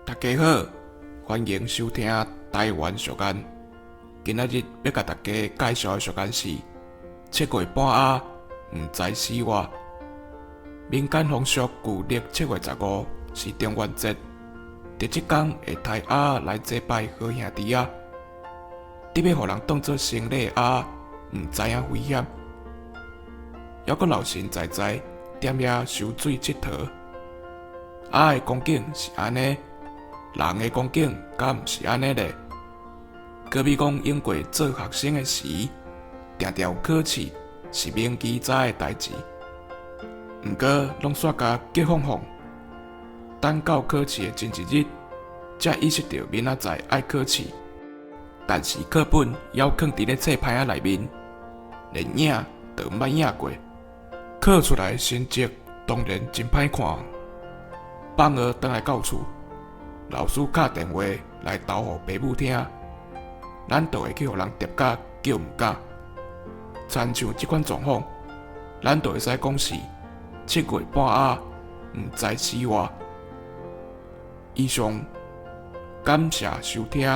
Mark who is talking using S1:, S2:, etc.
S1: 大家好，欢迎收听台湾俗谚。今仔日要甲大家介绍的俗谚是七月半暗，毋知死活。民间风俗旧历7月15是中元节，伫即天会抬鸭来祭拜好兄弟仔，特别互人当作生礼鸭，毋知影危险。还阁老神在在踮遐收水佚佗。鸭的光景是安尼，人的光景敢毋是安尼咧？隔壁讲用过做学生的时，定定有考试，是明记早的代志。毋过拢煞甲急放放，等到考试的前一日，才意识到明仔载爱考试。但是课本犹藏伫咧册牌仔内面，连影都毋捌影过，考出来的成绩当然真歹看。放学倒来到厝，老师敲电话来投互爸母听，咱就会去互人叠甲叫毋敢。参像即款状况，咱就会使讲是7月半暗，毋知死活。以上，感谢收听。